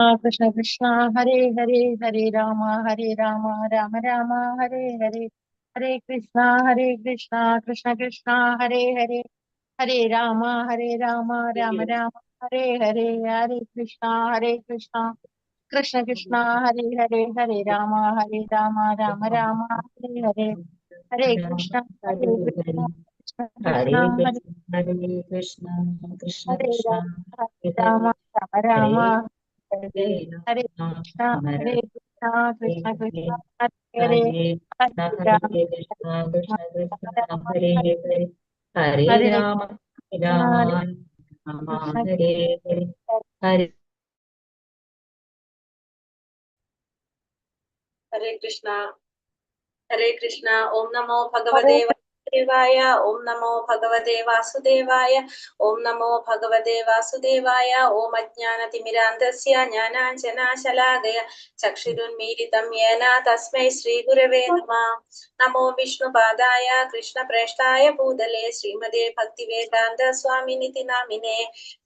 कृष्ण कृष्ण हरे हरे हरे राम राम राम हरे हरे हरे कृष्ण कृष्ण कृष्ण हरे हरे हरे राम राम राम हरे हरे हरे कृष्ण कृष्ण कृष्ण हरे राम राम राम हरे हरे हरे कृष्ण कृष्ण हरे कृष्ण कृष्ण कृष्ण हरे कृष्ण राम राम हरे हरे हरे कृष्ण हरे कृष्ण कृष्ण हरे हरे हरे राम हरे कृष्ण कृष्ण कृष्ण हरे हरे हरे हरे राम हरे राम कृष्ण हरे हरे हरे हरे कृष्णा ओम नमो हरे भगवते वासुदेवाय ओम नमो भगवते वासुदेवाय ओम नमो भगवते वासुदेवाय ओम अज्ञानतिमिरान्धस्य ज्ञानाञ्जनाशलाकय चक्षुरुन्मीलितं येन तस्मै श्रीगुरवे नमः। नमो विष्णुपादाय कृष्णप्रेष्ठाय भूतले श्रीमते भक्तिवेदान्त स्वामिनिति नामिने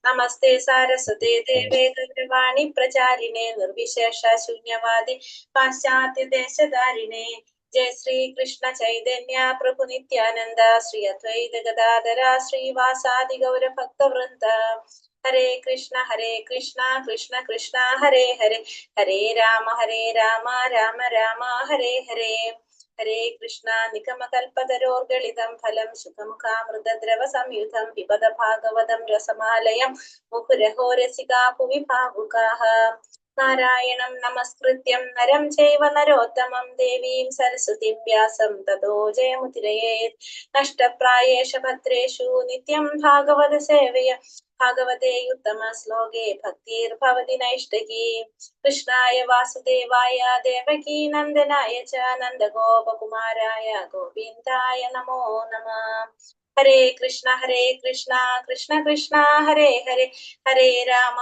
नमस्ते सारस्वते देवे गौरवाणी प्रचारिणे निर्विशेष शून्यवादी पाश्चात्य देशधारिणे जय श्री कृष्ण चैतन्य प्रभु नित्यानंद श्री अद्वैत गदाधर श्रीवासादि गौर भक्त वृंद हरे कृष्ण कृष्ण कृष्ण हरे हरे हरे राम राम राम हरे हरे हरे कृष्ण निगमकल्पतरोर्गलितं फलं सुखमुखामृतद्रव संयुतं पिबत भागवतं रसमालयं मुहुरहो रसिका भुवि भावुकाः नारायणं नमस्कृत्यं नरं चैव नरोत्तमं देवीं सरस्वतीं व्यासं ततो जयमुदीरयेत् नष्टप्रायेष भद्रेषु नित्यं भागवत सेवया भागवते उत्तमश्लोके भक्तिर्भवति नैष्ठिकी कृष्णाय वासुदेवाय देवकी नन्दनाय च नन्दगोपकुमाराय गोविन्दाय नमो नमः। हरे कृष्ण कृष्ण कृष्ण हरे हरे हरे राम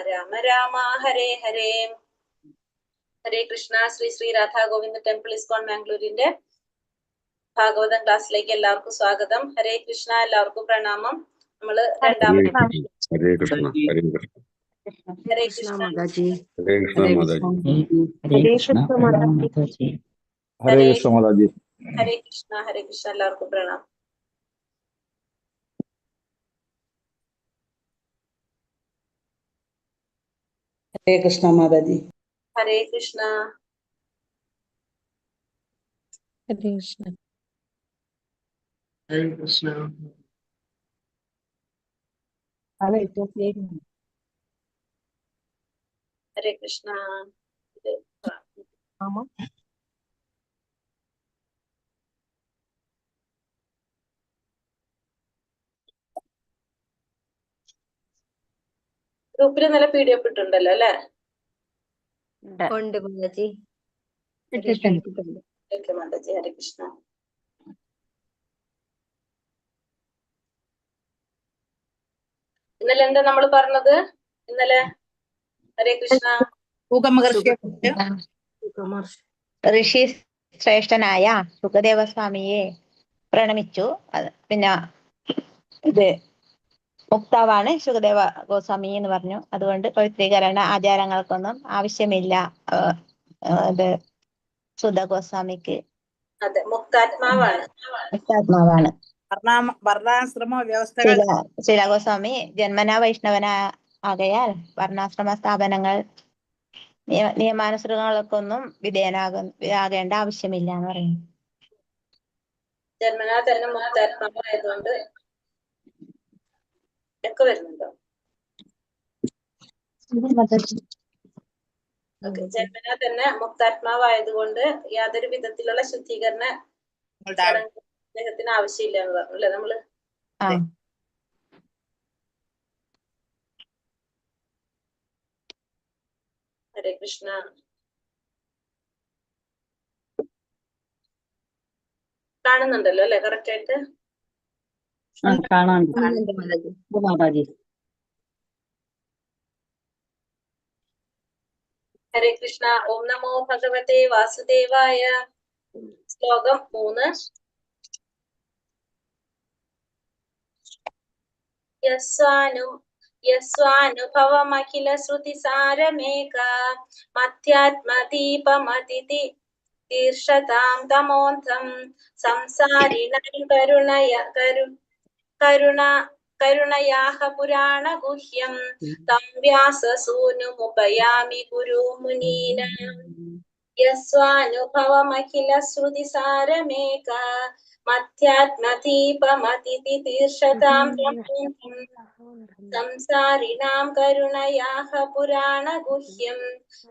राम राम हरे हरे ഹരേ കൃഷ്ണ ശ്രീ ശ്രീ രാധാ ഗോവിന്ദ ടെമ്പിൾ ഇസ്കോൺ മാംഗ്ലൂരിന്റെ ഭാഗവതം ക്ലാസ്സിലേക്ക് എല്ലാവർക്കും സ്വാഗതം. ഹരേ കൃഷ്ണ, എല്ലാവർക്കും പ്രണാമം. നമ്മള് രണ്ടാമത്തെ ഹരേ കൃഷ്ണ ഹരേ കൃഷ്ണ ഹരേ കൃഷ്ണ മാതാജി. ഹരേ കൃഷ്ണ മാതാജി ഹരേ കൃഷ്ണ മാതാജി. ഹരേ കൃഷ്ണ മാതാജി. ഹരേ കൃഷ്ണ എല്ലാവർക്കും പ്രണാമം. ഹരേ കൃഷ്ണ മാതാജി. ഹരേ കൃഷ്ണ हरे कृष्ण ഹരേ കൃഷ്ണ ഹരേ കൃഷ്ണ. ഗ്രൂപ്പിൽ നല്ല PDF ഇട്ടുണ്ടല്ലോ അല്ലെ? ഉണ്ട് മാതാജി. മാതാജി ഹരേ കൃഷ്ണ. ഇന്നലെ എന്താ നമ്മൾ പറഞ്ഞത്? ഇന്നലെ ഹരേ കൃഷ്ണ ഋഷി ശ്രേഷ്ഠനായ സുഖദേവസ്വാമിയെ പ്രണമിച്ചു. പിന്നെ ഇത് മുക്താവാണ് സുഖദേവ ഗോസ്വാമി എന്ന് പറഞ്ഞു. അതുകൊണ്ട് പവിത്രീകരണ ആചാരങ്ങൾക്കൊന്നും ആവശ്യമില്ല. ഇത് സുധ ഗോസ്വാമിക്ക് അതെ, മുക്താത്മാവാണ്. മുക്താത്മാവാണ്. വർണ്ണാശ്രമ വ്യവസ്ഥകൾ ശീല ഗോസ്വാമി ജന്മനാ വൈഷ്ണവനാകയാൽ വർണ്ണാശ്രമ സ്ഥാപനങ്ങൾ നിയമാനുസൃതങ്ങൾക്കൊന്നും വിധേയനാകേണ്ട ആവശ്യമില്ല എന്ന് പറയുന്നു. ജന്മനാ തന്നെ മുക്താത്മാവായതുകൊണ്ട് ഒക്കെ വരുന്നുണ്ടോ? ഓക്കെ, ജന്മനാ തന്നെ മുക്താത്മാവായതുകൊണ്ട് യാതൊരു വിധത്തിലുള്ള ശുദ്ധീകരണ ചടങ്ങ് അദ്ദേഹത്തിന് ആവശ്യമില്ല എന്ന് പറഞ്ഞു അല്ലെ നമ്മള്? ഹരേ കൃഷ്ണ. കാണുന്നുണ്ടല്ലോ അല്ലെ കറക്റ്റ് ആയിട്ട്? കാണാൻ മാതാജി. ഹരേ കൃഷ്ണ. ഓം നമോ ഭഗവതേ വാസുദേവായ. ശ്ലോകം 3. യസ്വാനും യസ്വാനുഭവമഖില ശ്രുതിസാരമേക മധ്യാത്മദീപമതിഥി തീർഷതാം തമോന്ധം സംസാരിണാം കരുണയാഹ പുരാണഗുഹ്യം തം വ്യാസസൂനുമുപയാമി ഗുരുമുനീനാം യസ്വാനുഭവമഖില ശ്രുതിസാരമേക മധ്യാത്മദീപമതിഥി തീർഷതാം തമോന്ധം സംസാരിണാം കരുണയാഹ പുരാണഗുഹ്യം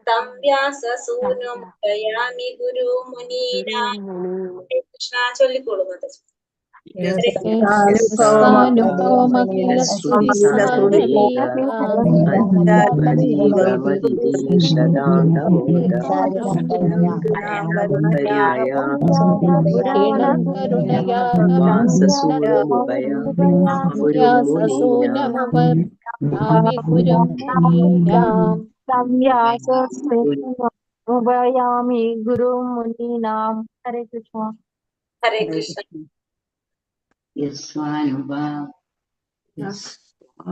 തം വ്യാസസൂനുമുപയാമി ഗുരുമുനീനാം. കൃഷ്ണ ചൊല്ലിക്കോളൂ മാതാജി. യസ്സാനുഭവമഖില ശ്രുതിസാരമേക വ്യാസസൂനമുപയാമി ഗുരുമുനീനാം ഉപയാമി ഗുരുമുനീനാം. ഹരേ കൃഷ്ണ. ഹരേ കൃഷ്ണ.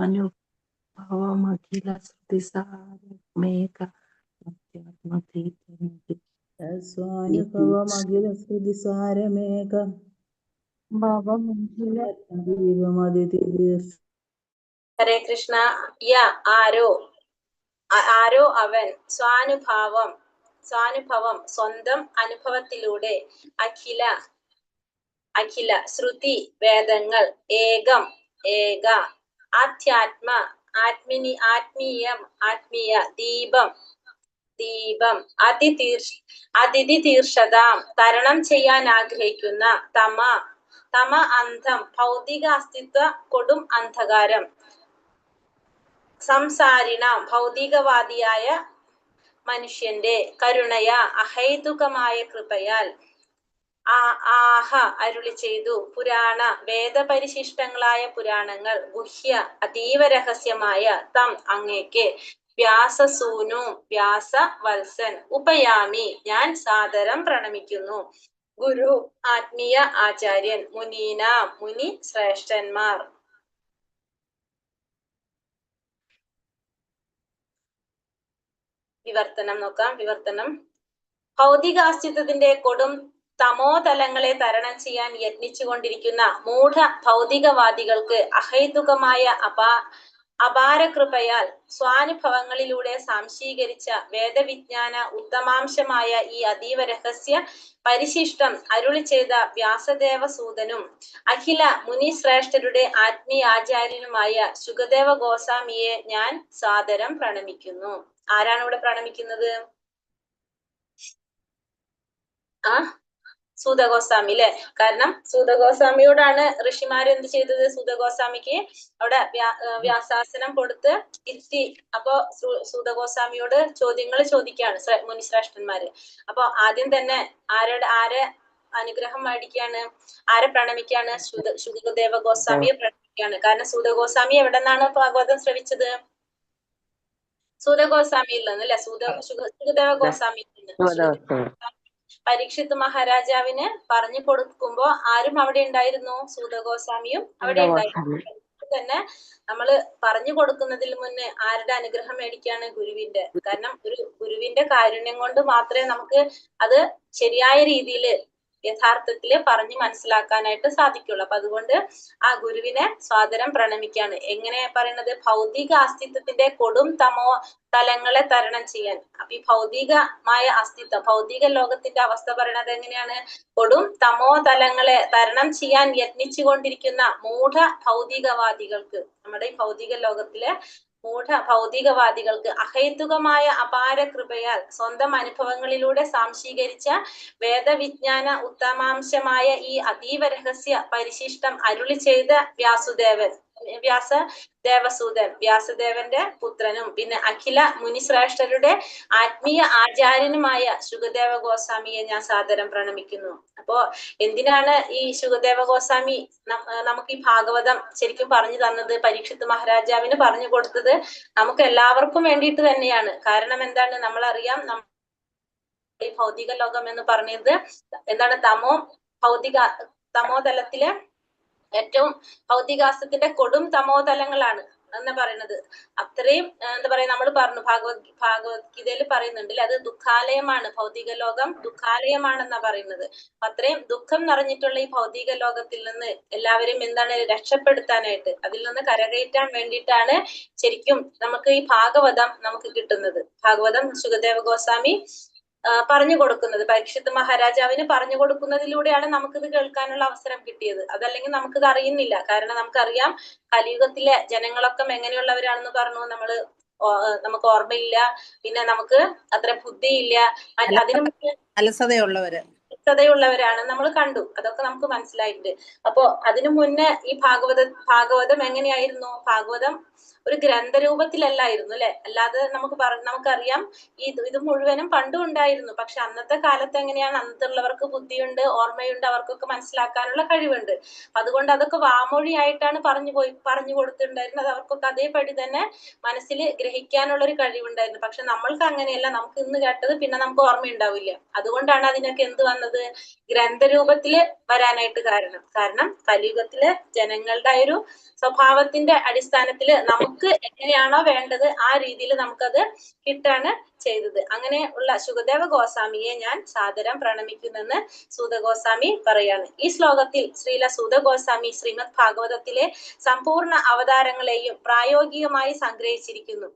അനുഭവമഖില ശ്രുതിസാരമേക ഹരേ കൃഷ്ണ. ആരോ അവൻ സ്വാനുഭവം സ്വന്തം അനുഭവത്തിലൂടെ അഖില ശ്രുതി വേദങ്ങൾ ഏക ആത്മീയ ദീപം അതിഥി തീർഷതാം തരണം ചെയ്യാൻ ആഗ്രഹിക്കുന്ന തമ അന്ധം ഭൗതിക അസ്തിത്വ കൊടും അന്ധകാരം സംസാരിണാം ഭൗതികവാദിയായ മനുഷ്യന്റെ കരുണയ അഹൈതുകമായ കൃപയാൽ അരുളി ചെയ്തു പുരാണ വേദപരിശിഷ്ടങ്ങളായ പുരാണങ്ങൾ ഗുഹ്യ അതീവ രഹസ്യമായ തം അങ്ങേക്ക് വ്യാസവത്സൻ ഉപയാമി ഞാൻ സാദരം പ്രണമിക്കുന്നു. ഗുരു ആത്മീയ ആചാര്യൻ മുനി ശ്രേഷ്ഠന്മാർ. വിവർത്തനം നോക്കാം. വിവർത്തനം: ഭൗതികാസ്തിത്വത്തിന്റെ കൊടും തമോതലങ്ങളെ തരണം ചെയ്യാൻ യത്നിച്ചുകൊണ്ടിരിക്കുന്ന മൂഢ ഭൗതികവാദികൾക്ക് അഹൈതുകമായ അപാരകൃപയാൽ സ്വാനുഭവങ്ങളിലൂടെ സാംശീകരിച്ച വേദവിജ്ഞാന ഉത്തമാംശമായ ഈ അതീവ രഹസ്യ പരിശിഷ്ടം അരുളി ചെയ്ത വ്യാസദേവസൂതനും അഖില മുനിശ്രേഷ്ഠരുടെ ആത്മീയാചാര്യനുമായ ശുകദേവ ഗോസ്വാമിയെ ഞാൻ സാദരം പ്രണമിക്കുന്നു. ആരാണ് ഇവിടെ പ്രണമിക്കുന്നത്? സൂതഗോസ്വാമി അല്ലെ. കാരണം സൂതഗോസ്വാമിയോടാണ് ഋഷിമാർ എന്ത് ചെയ്തത്? സൂതഗോസ്വാമിക്ക് അവിടെ വ്യാസാസനം കൊടുത്ത് ഇരുത്തി. അപ്പൊ സൂതഗോസ്വാമിയോട് ചോദ്യങ്ങൾ ചോദിക്കുകയാണ് മുനിശ്രേഷ്ഠന്മാര്. അപ്പൊ ആദ്യം തന്നെ ആരെ അനുഗ്രഹം മേടിക്കുകയാണ്? ആരെ പ്രണമിക്കുകയാണ്? ശുകദേവ ഗോസ്വാമിയെ പ്രണമിക്കുകയാണ്. കാരണം സൂതഗോസ്വാമി എവിടെ നിന്നാണ് ഭാഗവതം ശ്രവിച്ചത്? സൂതഗോസ്വാമിയിൽ നിന്ന് അല്ലെ. ശുകദേവ ഗോസ്വാമിയിൽ നിന്ന്. പരീക്ഷിത് മഹാരാജാവിന് പറഞ്ഞു കൊടുക്കുമ്പോ ആരും അവിടെ ഉണ്ടായിരുന്നു? സൂതഗോസ്വാമിയും അവിടെ ഉണ്ടായിരുന്നു. തന്നെ നമ്മള് പറഞ്ഞു കൊടുക്കുന്നതിൽ മുന്നേ ആരുടെ അനുഗ്രഹം മേടിക്കാണ്? ഗുരുവിന്റെ. കാരണം ഒരു ഗുരുവിന്റെ കാരുണ്യം കൊണ്ട് മാത്രമേ നമുക്ക് അത് ശരിയായ രീതിയിൽ യഥാർത്ഥത്തില് പറഞ്ഞു മനസ്സിലാക്കാനായിട്ട് സാധിക്കുള്ളൂ. അപ്പൊ അതുകൊണ്ട് ആ ഗുരുവിനെ സാദരം പ്രണമിക്കാണ്. എങ്ങനെ പറയണത്? ഭൗതിക അസ്തിത്വത്തിന്റെ കൊടും തമോ തലങ്ങളെ തരണം ചെയ്യാൻ. അപ്പൊ ഈ ഭൗതികമായ അസ്തിത്വം, ഭൗതിക ലോകത്തിന്റെ അവസ്ഥ പറയണത് എങ്ങനെയാണ്? കൊടും തമോ തലങ്ങളെ തരണം ചെയ്യാൻ യത്നിച്ചു കൊണ്ടിരിക്കുന്ന മൂഢ ഭൗതികവാദികൾക്ക്, നമ്മുടെ ഈ ഭൗതിക ലോകത്തിലെ മൂഢ ഭൗതികവാദികൾക്ക് അഹൈതുകമായ അപാര കൃപയാൽ സ്വന്തം അനുഭവങ്ങളിലൂടെ സാംശീകരിച്ച വേദവിജ്ഞാന ഉത്തമാംശമായ ഈ അതീവ രഹസ്യ പരിശിഷ്ടം അരുളി ചെയ്ത വ്യാസദേവസൂതൻ, വ്യാസദേവന്റെ പുത്രനും പിന്നെ അഖില മുനിശ്രേഷ്ഠരുടെ ആത്മീയ ആചാര്യനുമായ ശുകദേവ ഗോസ്വാമിയെ ഞാൻ സാദരം പ്രണമിക്കുന്നു. അപ്പോ എന്തിനാണ് ഈ ശുകദേവ ഗോസ്വാമി നമുക്ക് ഈ ഭാഗവതം ശരിക്കും പറഞ്ഞു തന്നത്? പരീക്ഷിത് മഹാരാജാവിന് പറഞ്ഞു കൊടുത്തത് നമുക്ക് എല്ലാവർക്കും വേണ്ടിയിട്ട് തന്നെയാണ്. കാരണം എന്താണ്? നമ്മളറിയാം, ഈ ഭൗതിക ലോകം എന്ന് പറഞ്ഞത് എന്താണ്? തമോതലത്തിലെ ഏറ്റവും ഭൗതികാസ്ത്രത്തിന്റെ കൊടും തമോതലങ്ങളാണ്. എന്ന് പറയുന്നത്. അത്രയും എന്താ പറയാ, നമ്മൾ പറഞ്ഞു ഭാഗവത്ഗീതയിൽ പറയുന്നുണ്ടല്ലേ, അത് ദുഃഖാലയമാണ്, ഭൗതിക ലോകം ദുഃഖാലയമാണെന്നാ പറയുന്നത്. അത്രയും ദുഃഖം നിറഞ്ഞിട്ടുള്ള ഈ ഭൗതിക ലോകത്തിൽ നിന്ന് എല്ലാവരും എന്താണ് രക്ഷപ്പെടുത്താനായിട്ട്, അതിൽ നിന്ന് കരകയറ്റാൻ വേണ്ടിയിട്ടാണ് ശരിക്കും നമുക്ക് ഈ ഭാഗവതം നമുക്ക് കിട്ടുന്നത്. ഭാഗവതം ശുകദേവ ഗോസ്വാമി പറഞ്ഞു കൊടുക്കുന്നത്, പരീക്ഷിത് മഹാരാജാവിന് പറഞ്ഞു കൊടുക്കുന്നതിലൂടെയാണ് നമുക്കിത് കേൾക്കാനുള്ള അവസരം കിട്ടിയത്. അതല്ലെങ്കിൽ നമുക്കിത് അറിയുന്നില്ല. കാരണം നമുക്കറിയാം കലിയുഗത്തിലെ ജനങ്ങളൊക്കെ എങ്ങനെയുള്ളവരാണെന്ന് പറഞ്ഞു, നമുക്ക് ഓർമ്മയില്ല, പിന്നെ നമുക്ക് അത്ര ബുദ്ധിയില്ല, അതിനു അലസതയുള്ളവര് ാണ് നമ്മൾ കണ്ടു. അതൊക്കെ നമുക്ക് മനസ്സിലായിട്ടുണ്ട്. അപ്പോ അതിനു മുന്നേ ഈ ഭാഗവതം എങ്ങനെയായിരുന്നു? ഭാഗവതം ഒരു ഗ്രന്ഥരൂപത്തിലല്ലായിരുന്നു അല്ലെ, അല്ലാതെ നമുക്കറിയാം ഇത് മുഴുവനും പണ്ടും ഉണ്ടായിരുന്നു. പക്ഷെ അന്നത്തെ കാലത്ത് എങ്ങനെയാണ്, അന്നത്തുള്ളവർക്ക് ബുദ്ധിയുണ്ട്, ഓർമ്മയുണ്ട്, അവർക്കൊക്കെ മനസ്സിലാക്കാനുള്ള കഴിവുണ്ട്. അതുകൊണ്ട് അതൊക്കെ വാമൊഴിയായിട്ടാണ് പറഞ്ഞു കൊടുത്തിട്ടുണ്ടായിരുന്നത്. അവർക്കൊക്കെ അതേപടി തന്നെ മനസ്സിൽ ഗ്രഹിക്കാനുള്ള ഒരു കഴിവുണ്ടായിരുന്നു. പക്ഷെ നമ്മൾക്ക് അങ്ങനെയല്ല, നമുക്ക് ഇന്ന് കേട്ടത് പിന്നെ നമുക്ക് ഓർമ്മയുണ്ടാവില്ല. അതുകൊണ്ടാണ് അതിനൊക്കെ എന്ത് വന്നത്, ഗ്രന്ഥരൂപത്തില് വരാനായിട്ട് കാരണം കലിയുഗത്തിലെ ജനങ്ങളുടെ ഒരു സ്വഭാവത്തിന്റെ അടിസ്ഥാനത്തിൽ നമുക്ക് എങ്ങനെയാണോ വേണ്ടത് ആ രീതിയിൽ നമുക്കത് കിട്ടാണ് ചെയ്തത്. അങ്ങനെ ഉള്ള ശുകദേവ ഗോസ്വാമിയെ ഞാൻ സാദരം പ്രണമിക്കുന്നെന്ന് സൂത ഗോസ്വാമി പറയാണ്. ഈ ശ്ലോകത്തിൽ ശ്രീല സൂത ഗോസ്വാമി ശ്രീമദ് ഭാഗവതത്തിലെ സമ്പൂർണ്ണ അവതാരങ്ങളെയും പ്രായോഗികമായി സംഗ്രഹിച്ചിരിക്കുന്നു.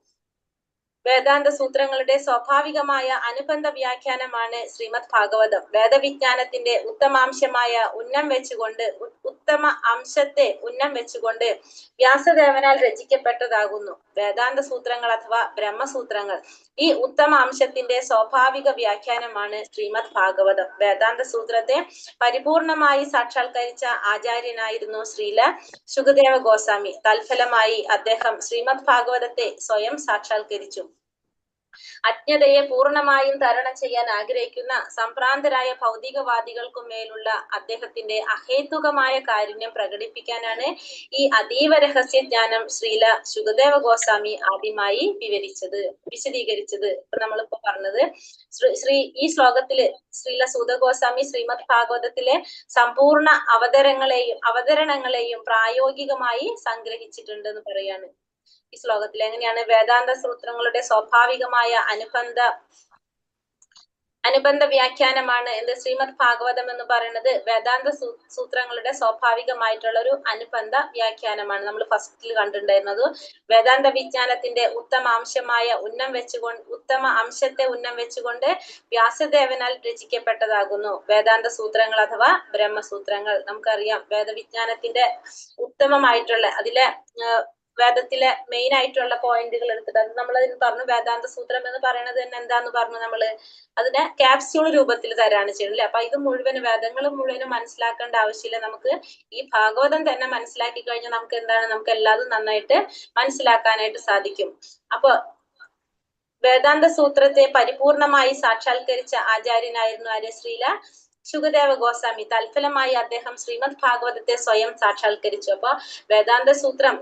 വേദാന്ത സൂത്രങ്ങളുടെ സ്വാഭാവികമായ അനുബന്ധ വ്യാഖ്യാനമാണ് ശ്രീമദ് ഭാഗവതം. വേദവിജ്ഞാനത്തിന്റെ ഉത്തമാംശമായ ഉത്തമ അംശത്തെ ഉന്നം വെച്ചുകൊണ്ട് വ്യാസദേവനാൽ രചിക്കപ്പെട്ടതാകുന്നു വേദാന്ത സൂത്രങ്ങൾ അഥവാ ബ്രഹ്മസൂത്രങ്ങൾ. ഈ ഉത്തമ അംശത്തിന്റെ സ്വാഭാവിക വ്യാഖ്യാനമാണ് ശ്രീമദ് ഭാഗവതം. വേദാന്ത സൂത്രത്തെ പരിപൂർണമായി സാക്ഷാത്കരിച്ച ആചാര്യനായിരുന്നു ശ്രീല ശുകദേവ ഗോസ്വാമി. തൽഫലമായി അദ്ദേഹം ശ്രീമദ് ഭാഗവതത്തെ സ്വയം സാക്ഷാത്കരിച്ചു. അജ്ഞതയെ പൂർണ്ണമായും തരണം ചെയ്യാൻ ആഗ്രഹിക്കുന്ന സംഭ്രാന്തരായ ഭൗതികവാദികൾക്കും മേലുള്ള അദ്ദേഹത്തിന്റെ അഹേതുകമായ കാരുണ്യം പ്രകടിപ്പിക്കാനാണ് ഈ അതീവ രഹസ്യജ്ഞാനം ശ്രീല ശുകദേവ ഗോസ്വാമി ആദ്യമായി വിശദീകരിച്ചത്. ഇപ്പൊ നമ്മളിപ്പോ പറഞ്ഞത് ഈ ശ്ലോകത്തില് ശ്രീല സൂത ഗോസ്വാമി ശ്രീമദ് ഭാഗവതത്തിലെ സമ്പൂർണ്ണ അവതരണങ്ങളെയും പ്രായോഗികമായി സംഗ്രഹിച്ചിട്ടുണ്ട് എന്ന് പറയാണ്. ഈ ശ്ലോകത്തിൽ എങ്ങനെയാണ് വേദാന്ത സൂത്രങ്ങളുടെ സ്വാഭാവികമായ അനുബന്ധ വ്യാഖ്യാനമാണ് എന്ത് ശ്രീമദ് ഭാഗവതം എന്ന് പറയുന്നത്. വേദാന്ത സൂത്രങ്ങളുടെ സ്വാഭാവികമായിട്ടുള്ള ഒരു അനുബന്ധ വ്യാഖ്യാനമാണ്. നമ്മൾ ഫസ്റ്റിൽ കണ്ടിട്ടുണ്ടായിരുന്നത് വേദാന്ത വിജ്ഞാനത്തിന്റെ ഉത്തമ അംശത്തെ ഉന്നം വെച്ചുകൊണ്ട് വ്യാസദേവനാൽ രചിക്കപ്പെട്ടതാകുന്നു വേദാന്ത സൂത്രങ്ങൾ അഥവാ ബ്രഹ്മസൂത്രങ്ങൾ. നമുക്കറിയാം വേദവിജ്ഞാനത്തിന്റെ ഉത്തമമായിട്ടുള്ള അതിലെ വേദത്തിലെ മെയിൻ ആയിട്ടുള്ള പോയിന്റുകൾ എടുത്തിട്ട് അത് നമ്മളതിന് പറഞ്ഞു. വേദാന്ത സൂത്രം എന്ന് പറയുന്നത് തന്നെ എന്താന്ന് പറഞ്ഞു, നമ്മള് അതിനെ ക്യാപ്സ്യൂൾ രൂപത്തിൽ തരാണ് ചെയ്യുന്നത്. അപ്പൊ ഇത് വേദങ്ങൾ മുഴുവനും മനസ്സിലാക്കേണ്ട ആവശ്യമില്ല. നമുക്ക് ഈ ഭാഗവതം തന്നെ മനസ്സിലാക്കി കഴിഞ്ഞാൽ നമുക്ക് എല്ലാതും നന്നായിട്ട് മനസ്സിലാക്കാനായിട്ട് സാധിക്കും. അപ്പൊ വേദാന്ത സൂത്രത്തെ പരിപൂർണമായി സാക്ഷാത്കരിച്ച ആചാര്യനായിരുന്നു ആര്യ ശ്രീല ശുകദേവ ഗോസ്വാമി. തൽഫലമായി അദ്ദേഹം ശ്രീമദ് ഭാഗവതത്തെ സ്വയം സാക്ഷാത്കരിച്ചു. അപ്പൊ വേദാന്ത സൂത്രം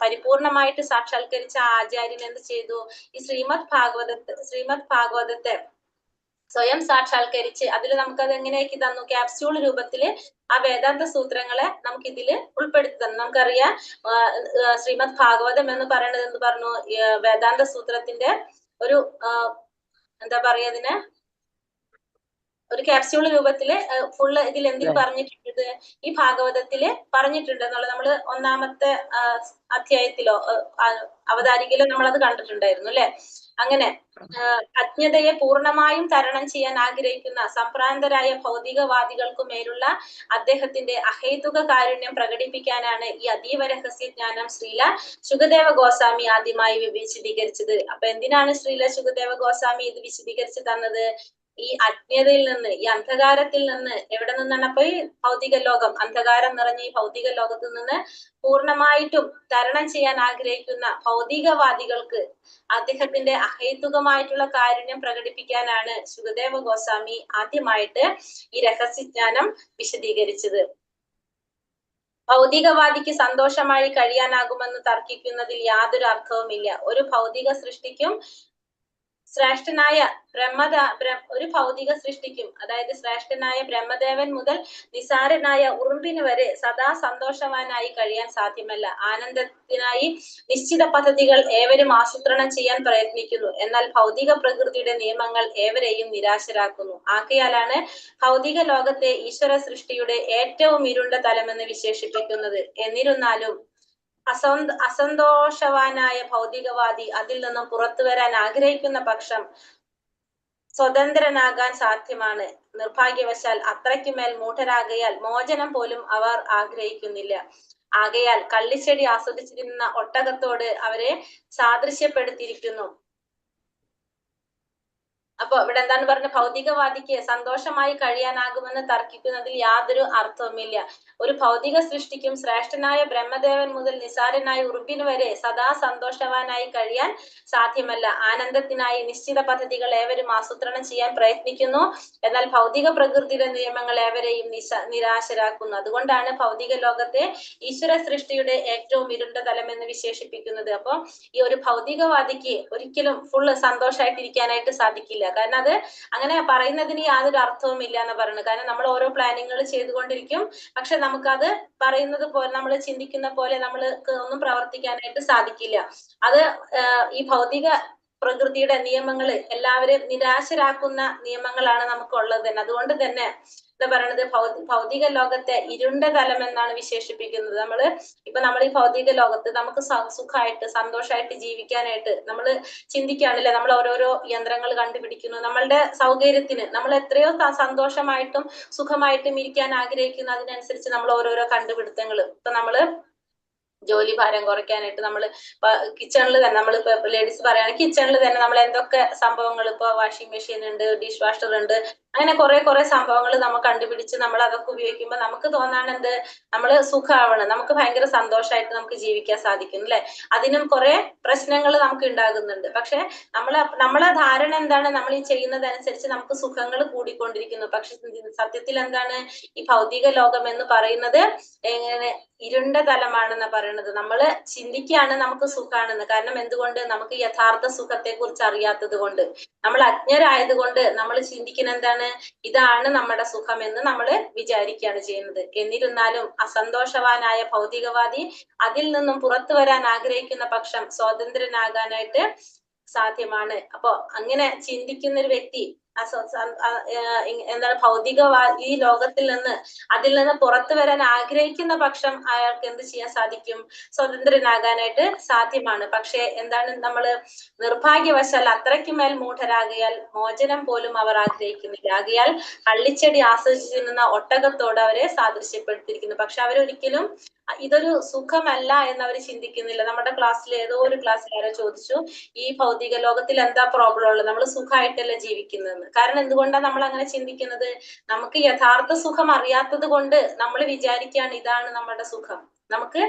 പരിപൂർണമായിട്ട് സാക്ഷാത്കരിച്ച ആചാര്യൻ എന്ത് ചെയ്തു, ഈ ശ്രീമദ് ഭാഗവതത്തെ സ്വയം സാക്ഷാത്കരിച്ച് അതിൽ നമുക്കത് എങ്ങനെയാക്കി തന്നു, ക്യാപ്സ്യൂൾ രൂപത്തില് ആ വേദാന്ത സൂത്രങ്ങളെ നമുക്ക് ഇതില് ഉൾപ്പെടുത്തി തന്നു. നമുക്കറിയാം ശ്രീമദ് ഭാഗവതം എന്ന് പറയുന്നത് എന്ത് പറഞ്ഞു, വേദാന്ത സൂത്രത്തിന്റെ ഒരു എന്താ പറയാ, അതിന് ഒരു ക്യാപ്സ്യൂൾ രൂപത്തില് ഫുള്ള് ഇതിൽ എന്തിൽ പറഞ്ഞിട്ടുണ്ട്, ഈ ഭാഗവതത്തില് പറഞ്ഞിട്ടുണ്ട് എന്നുള്ളത് നമ്മള് ഒന്നാമത്തെ അധ്യായത്തിലോ അവതാരികയിലോ നമ്മളത് കണ്ടിട്ടുണ്ടായിരുന്നു അല്ലെ. അങ്ങനെ അജ്ഞതയെ പൂർണ്ണമായും തരണം ചെയ്യാൻ ആഗ്രഹിക്കുന്ന സംഭ്രാന്തരായ ഭൗതികവാദികൾക്കു മേലുള്ള അദ്ദേഹത്തിന്റെ അഹേതുക കാരുണ്യം പ്രകടിപ്പിക്കാനാണ് ഈ അതീവ രഹസ്യജ്ഞാനം ശ്രീല ശുകദേവ ഗോസ്വാമി ആദ്യമായി വിശദീകരിച്ചത്. അപ്പൊ എന്തിനാണ് ശ്രീല ശുകദേവ ഗോസ്വാമി ഇത് വിശദീകരിച്ചു തന്നത്? ഈ അജ്ഞതയിൽ നിന്ന്, ഈ അന്ധകാരത്തിൽ നിന്ന്, എവിടെ നിന്നാണ് അപ്പൊ ഈ ഭൗതിക ലോകം, അന്ധകാരം നിറഞ്ഞ ഈ ഭൗതിക ലോകത്തിൽ നിന്ന് പൂർണ്ണമായിട്ടും തരണം ചെയ്യാൻ ആഗ്രഹിക്കുന്ന ഭൗതികവാദികൾക്ക് അദ്ദേഹത്തിന്റെ അഹേതുകമായിട്ടുള്ള കാരുണ്യം പ്രകടിപ്പിക്കാനാണ് ശുകദേവ ഗോസ്വാമി ആദ്യമായിട്ട് ഈ രഹസ്യജ്ഞാനം വിശദീകരിച്ചത്. ഭൗതികവാദിക്ക് സന്തോഷമായി കഴിയാനാകുമെന്ന് തർക്കിക്കുന്നതിൽ യാതൊരു അർത്ഥവുമില്ല. ഒരു ഭൗതിക സൃഷ്ടിക്കും ശ്രേഷ്ഠനായ ഒരു ഭൗതിക സൃഷ്ടിക്കും, അതായത് ശ്രേഷ്ഠനായ ബ്രഹ്മദേവൻ മുതൽ നിസാരനായ ഉറുമ്പിന് വരെ സദാ സന്തോഷവാനായി കഴിയാൻ സാധ്യമല്ല. ആനന്ദത്തിനായി നിശ്ചിത പദ്ധതികൾ ഏവരും ആസൂത്രണം ചെയ്യാൻ പ്രയത്നിക്കുന്നു. എന്നാൽ ഭൗതിക പ്രകൃതിയുടെ നിയമങ്ങൾ ഏവരെയും നിരാശരാക്കുന്നു. ആകയാലാണ് ഭൗതിക ലോകത്തെ ഈശ്വര സൃഷ്ടിയുടെ ഏറ്റവും ഇരുണ്ട തലമെന്ന് വിശേഷിപ്പിക്കുന്നത്. എന്നിരുന്നാലും അസന്തോഷവാനായ ഭൗതികവാദി അതിൽ നിന്നും പുറത്തു വരാൻ ആഗ്രഹിക്കുന്ന പക്ഷം സ്വതന്ത്രനാകാൻ സാധ്യമാണ്. നിർഭാഗ്യവശാൽ അത്രയ്ക്കുമേൽ മൂഢരാകയാൽ മോചനം പോലും അവർ ആഗ്രഹിക്കുന്നില്ല. ആകയാൽ കള്ളിച്ചെടി ആസ്വദിച്ചിരുന്ന ഒട്ടകത്തോട് അവരെ സാദൃശ്യപ്പെടുത്തിയിരിക്കുന്നു. അപ്പൊ ഇവിടെ എന്താണ് പറഞ്ഞത്? ഭൗതികവാദിക്ക് സന്തോഷമായി കഴിയാനാകുമെന്ന് തർക്കിക്കുന്നതിൽ യാതൊരു അർത്ഥവുമില്ല. ഒരു ഭൗതിക സൃഷ്ടിക്കും ശ്രേഷ്ഠനായ ബ്രഹ്മദേവൻ മുതൽ നിസാരനായ ഉറുമ്പിന് വരെ സദാ സന്തോഷവാനായി കഴിയാൻ സാധ്യമല്ല. ആനന്ദത്തിനായി നിശ്ചിത പദ്ധതികൾ ഏവരും ആസൂത്രണം ചെയ്യാൻ പ്രയത്നിക്കുന്നു. എന്നാൽ ഭൗതിക പ്രകൃതിയുടെ നിയമങ്ങൾ ഏവരെയും നിരാശരാക്കുന്നു. അതുകൊണ്ടാണ് ഭൗതിക ലോകത്തെ ഈശ്വര സൃഷ്ടിയുടെ ഏറ്റവും ഇരുണ്ട തലമെന്ന് വിശേഷിപ്പിക്കുന്നത്. അപ്പൊ ഈ ഒരു ഭൗതികവാദിക്ക് ഒരിക്കലും ഫുള്ള് സന്തോഷമായിട്ടിരിക്കാനായിട്ട് സാധിക്കില്ല. കാരണം അത് അങ്ങനെ പറയുന്നതിന് യാതൊരു അർത്ഥവും ഇല്ല എന്ന് പറയുന്നത്. കാരണം നമ്മൾ ഓരോ പ്ലാനിങ്ങുകൾ ചെയ്തുകൊണ്ടിരിക്കും, പക്ഷെ നമുക്കത് പറയുന്നത് പോലെ, നമ്മൾ ചിന്തിക്കുന്ന പോലെ നമ്മൾക്ക് ഒന്നും പ്രവർത്തിക്കാനായിട്ട് സാധിക്കില്ല. അത് ഈ ഭൗതിക പ്രകൃതിയുടെ നിയമങ്ങൾ എല്ലാവരെയും നിരാശരാക്കുന്ന നിയമങ്ങളാണ് നമുക്കുള്ളത് തന്നെ. അതുകൊണ്ട് തന്നെ എന്താ പറയണത്? ഭൗതിക ലോകത്തെ ഇരുണ്ട തലം എന്നാണ് വിശേഷിപ്പിക്കുന്നത്. നമ്മൾ ഈ ഭൗതിക ലോകത്ത് നമുക്ക് സുഖമായിട്ട് സന്തോഷമായിട്ട് ജീവിക്കാനായിട്ട് നമ്മൾ ചിന്തിക്കുകയാണല്ലേ, നമ്മൾ ഓരോരോ യന്ത്രങ്ങൾ കണ്ടുപിടിക്കുന്നു നമ്മളുടെ സൗകര്യത്തിന്. നമ്മൾ എത്രയോ സന്തോഷമായിട്ടും സുഖമായിട്ടും ഇരിക്കാൻ ആഗ്രഹിക്കുന്നു. അതിനനുസരിച്ച് നമ്മൾ ഓരോരോ കണ്ടുപിടുത്തങ്ങൾ, ഇപ്പൊ നമ്മള് ജോലി ഭാരം കുറയ്ക്കാനായിട്ട് നമ്മൾ കിച്ചണിൽ തന്നെ, നമ്മളിപ്പോ ലേഡീസ് പറയുകയാണെങ്കിൽ കിച്ചണിൽ തന്നെ നമ്മൾ എന്തൊക്കെ സംഭവങ്ങൾ, ഇപ്പൊ വാഷിംഗ് മെഷീൻ ഉണ്ട്, ഡിഷ് വാഷർ ഉണ്ട്, അങ്ങനെ കുറെ സംഭവങ്ങൾ നമ്മൾ കണ്ടുപിടിച്ച് നമ്മൾ അതൊക്കെ ഉപയോഗിക്കുമ്പോൾ നമുക്ക് തോന്നാണ് എന്ത്, നമ്മൾ സുഖമാവണം, നമുക്ക് ഭയങ്കര സന്തോഷമായിട്ട് നമുക്ക് ജീവിക്കാൻ സാധിക്കും അല്ലെ. അതിനും കുറെ പ്രശ്നങ്ങൾ നമുക്ക് ഉണ്ടാകുന്നുണ്ട്. പക്ഷെ നമ്മളെ ധാരണ എന്താണ്? നമ്മൾ ഈ ചെയ്യുന്നതനുസരിച്ച് നമുക്ക് സുഖങ്ങൾ കൂടിക്കൊണ്ടിരിക്കുന്നു. പക്ഷെ സത്യത്തിൽ എന്താണ് ഈ ഭൗതിക ലോകം എന്ന് പറയുന്നത്? എങ്ങനെ ഇരുണ്ട തലമാണെന്ന് പറയുന്നത്. നമ്മൾ ചിന്തിക്കുകയാണ് നമുക്ക് സുഖാണെന്ന്. കാരണം എന്തുകൊണ്ട്? നമുക്ക് യഥാർത്ഥ സുഖത്തെ കുറിച്ച് അറിയാത്തത് കൊണ്ട്, നമ്മൾ അജ്ഞരായതുകൊണ്ട് നമ്മൾ ചിന്തിക്കുന്ന എന്താണ്? ഇതാണ് നമ്മുടെ സുഖം എന്ന് നമ്മൾ വിചാരിക്കുകയാണ് ചെയ്യുന്നത്. എന്നിരുന്നാലും അസന്തോഷവാനായ ഭൗതികവാദി അതിൽ നിന്നും പുറത്തു വരാൻ ആഗ്രഹിക്കുന്ന പക്ഷം സ്വതന്ത്രനാകാനായിട്ട് സാധ്യമാണ്. അപ്പൊ അങ്ങനെ ചിന്തിക്കുന്ന ഒരു വ്യക്തി എന്താണ് ഈ ലോകത്തിൽ നിന്ന് അതിൽ നിന്ന് പുറത്തു വരാൻ ആഗ്രഹിക്കുന്ന പക്ഷം അയാൾക്ക് എന്ത് ചെയ്യാൻ സാധിക്കും? സ്വതന്ത്രനാകാനായിട്ട് സാധ്യമാണ്. പക്ഷെ എന്താണ്? നമ്മള് നിർഭാഗ്യവശാൽ അത്രയ്ക്കുമേൽ മൂഢരാകയാൽ മോചനം പോലും അവർ ആഗ്രഹിക്കുന്നില്ല. ആകയാൽ കള്ളിച്ചെടി ആസ്വദിച്ചിരുന്ന ഒട്ടകത്തോട് അവരെ സാദൃശ്യപ്പെടുത്തിയിരിക്കുന്നു. പക്ഷെ അവരൊരിക്കലും ഇതൊരു സുഖമല്ല എന്ന് അവർ ചിന്തിക്കുന്നില്ല. നമ്മുടെ ക്ലാസ്സിൽ ഏതോ ഒരു ക്ലാസ്സിൽ ആരോ ചോദിച്ചു, ഈ ഭൗതിക ലോകത്തിൽ എന്താ പ്രോബ്ലം ഉള്ളത്? നമ്മൾ സുഖമായിട്ടല്ല ജീവിക്കുന്നതെന്ന്. കാരണം എന്തുകൊണ്ടാണ് നമ്മൾ അങ്ങനെ ചിന്തിക്കുന്നത്? നമുക്ക് യഥാർത്ഥ സുഖം അറിയാത്തത് കൊണ്ട് നമ്മൾ വിചാരിക്കുകയാണ് ഇതാണ് നമ്മുടെ സുഖം. നമുക്ക്